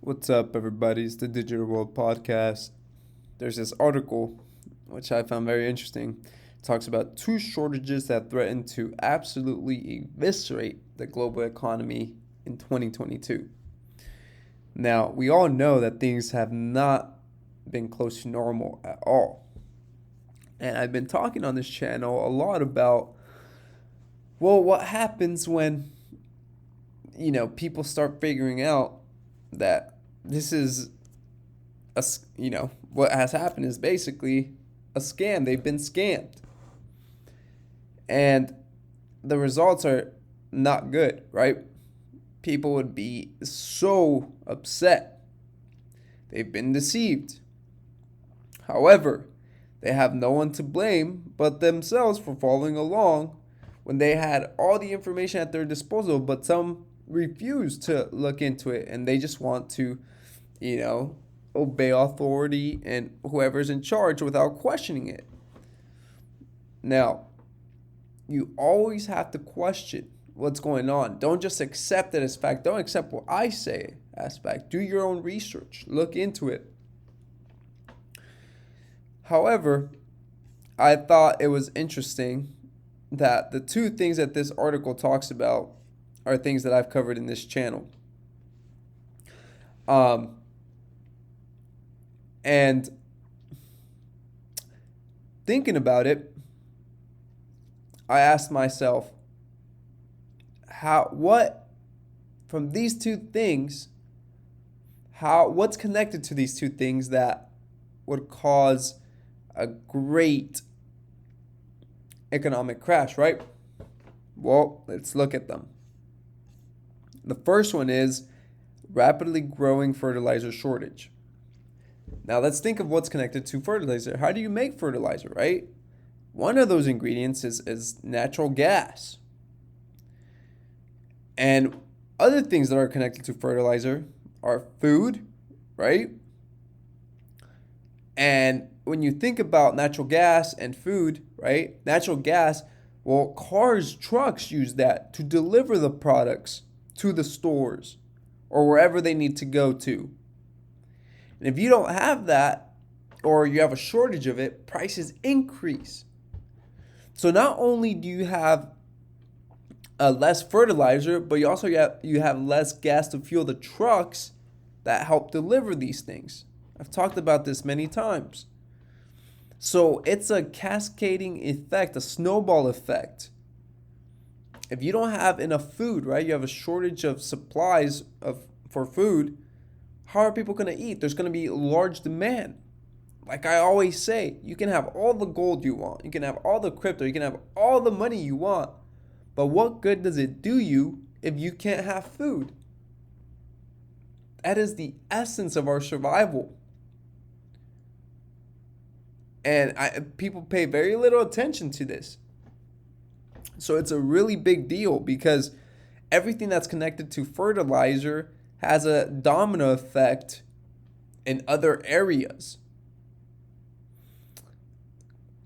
What's up, everybody? It's the Digital World Podcast. There's this article, which I found very interesting. It talks about two shortages that threaten to absolutely eviscerate the global economy in 2022. Now, we all know that things have not been close to normal at all. And I've been talking on this channel a lot about, what happens when, people start figuring out that this is what has happened is basically a scam. They've been scammed. And the results are not good, right? People would be so upset. They've been deceived. However, they have no one to blame but themselves for following along when they had all the information at their disposal, but some refuse to look into it and they just want to, obey authority and whoever's in charge without questioning it. Now, you always have to question what's going on. Don't just accept it as fact. Don't accept what I say as fact. Do your own research. Look into it. However, I thought it was interesting that the two things that this article talks about are things that I've covered in this channel. And thinking about it, I asked myself, from these two things, what's connected to these two things that would cause a great economic crash, right? Well, let's look at them. The first one is rapidly growing fertilizer shortage. Now let's think of what's connected to fertilizer. How do you make fertilizer, right? One of those ingredients is natural gas. And other things that are connected to fertilizer are food, right? And when you think about natural gas and food, right? Natural gas, well, cars, trucks use that to deliver the products to the stores or wherever they need to go to. And if you don't have that, or you have a shortage of it, prices increase. So not only do you have less fertilizer, but you have less gas to fuel the trucks that help deliver these things. I've talked about this many times. So it's a cascading effect, a snowball effect. If you don't have enough food, right? You have a shortage of supplies for food. How are people going to eat? There's going to be large demand. Like I always say, you can have all the gold you want. You can have all the crypto. You can have all the money you want. But what good does it do you if you can't have food? That is the essence of our survival. And people pay very little attention to this. So it's a really big deal because everything that's connected to fertilizer has a domino effect in other areas.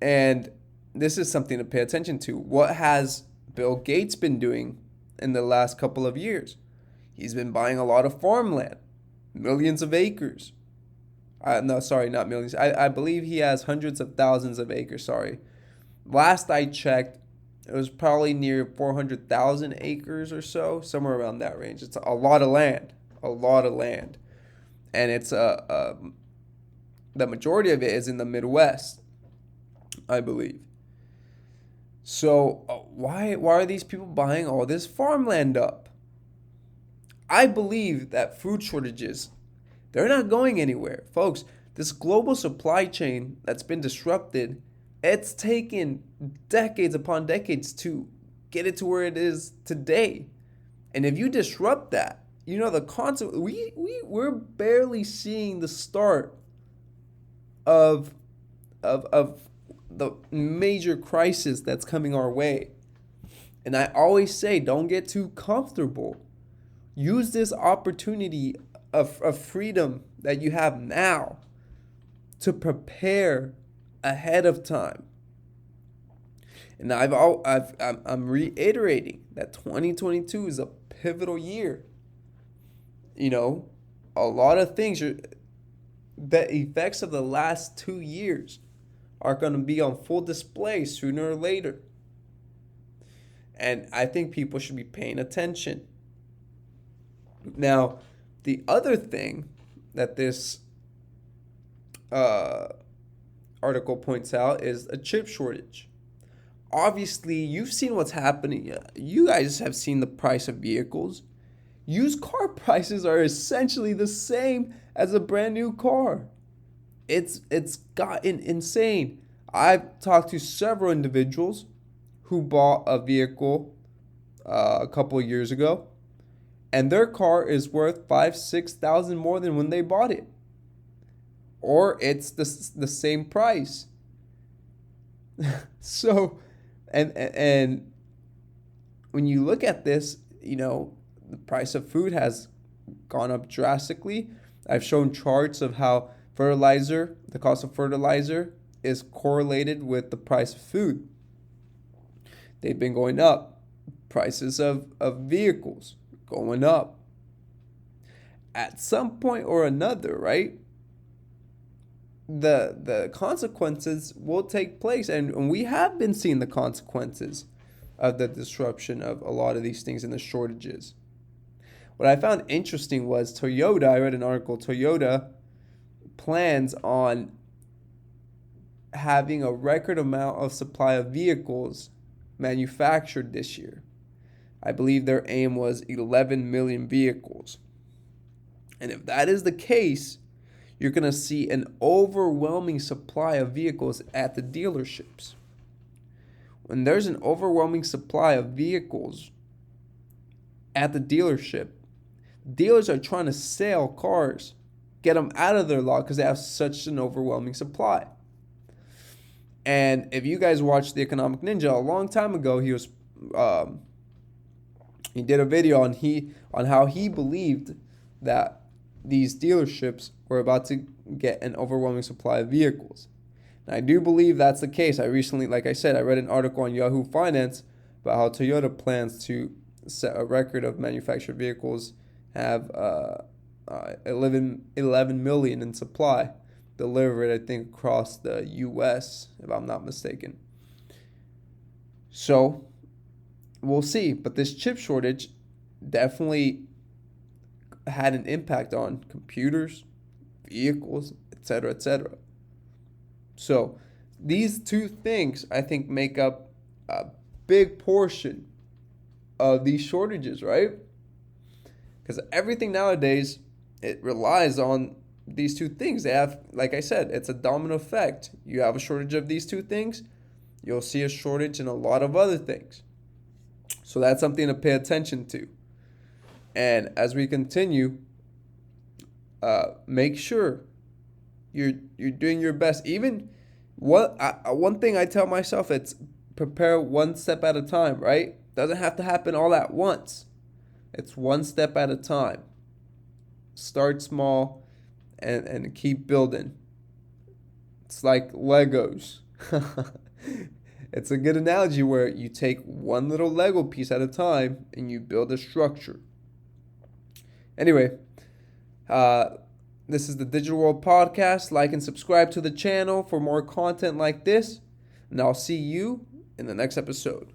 And this is something to pay attention to. What has Bill Gates been doing in the last couple of years? He's been buying a lot of farmland, millions of acres. No, sorry, not millions. I believe he has hundreds of thousands of acres, sorry. Last I checked, it was probably near 400,000 acres or so, somewhere around that range. It's a lot of land. And it's the majority of it is in the Midwest, I believe. So why are these people buying all this farmland up? I believe that food shortages, they're not going anywhere. Folks, this global supply chain that's been disrupted, it's taken decades upon decades to get it to where it is today. And if you disrupt that, the concept, we're barely seeing the start of the major crisis that's coming our way. And I always say, don't get too comfortable. Use this opportunity of freedom that you have now to prepare ahead of time. And I'm reiterating that 2022 is a pivotal year. a lot of things are, the effects of the last 2 years are going to be on full display sooner or later. And I think people should be paying attention. Now, the other thing that this article points out is a chip shortage. Obviously, you've seen what's happening. You guys have seen the price of vehicles. Used car prices are essentially the same as a brand new car. It's gotten insane. I've talked to several individuals who bought a vehicle a couple of years ago, and their car is worth 5,000-6,000 more than when they bought it, or it's the same price. So, and when you look at this, the price of food has gone up drastically. I've shown charts of how the cost of fertilizer is correlated with the price of food. They've been going up. Prices of vehicles going up. At some point or another, right? The consequences will take place, and we have been seeing the consequences of the disruption of a lot of these things and the shortages. What I found interesting was Toyota. I read an article. Toyota plans on having a record amount of supply of vehicles manufactured this year. I believe their aim was 11 million vehicles. And if that is the case, you're going to see an overwhelming supply of vehicles at the dealerships. When there's an overwhelming supply of vehicles at the dealership, dealers are trying to sell cars, get them out of their lot because they have such an overwhelming supply. And if you guys watched The Economic Ninja a long time ago, he did a video on how he believed that these dealerships were about to get an overwhelming supply of vehicles. And I do believe that's the case. I recently, like I said, I read an article on Yahoo Finance about how Toyota plans to set a record of manufactured vehicles, have 11 million in supply delivered, I think, across the U.S., if I'm not mistaken. So, we'll see. But this chip shortage definitely had an impact on computers, vehicles, etc., etc. So, these two things, I think, make up a big portion of these shortages, right? Because everything nowadays, it relies on these two things. They have, like I said, it's a domino effect. You have a shortage of these two things, you'll see a shortage in a lot of other things. So that's something to pay attention to. And as we continue, make sure you're doing your best. Even one thing I tell myself, it's prepare one step at a time, right? Doesn't have to happen all at once. It's one step at a time. Start small and keep building. It's like Legos. It's a good analogy where you take one little Lego piece at a time and you build a structure. Anyway, this is the Digital World Podcast. Like and subscribe to the channel for more content like this. And I'll see you in the next episode.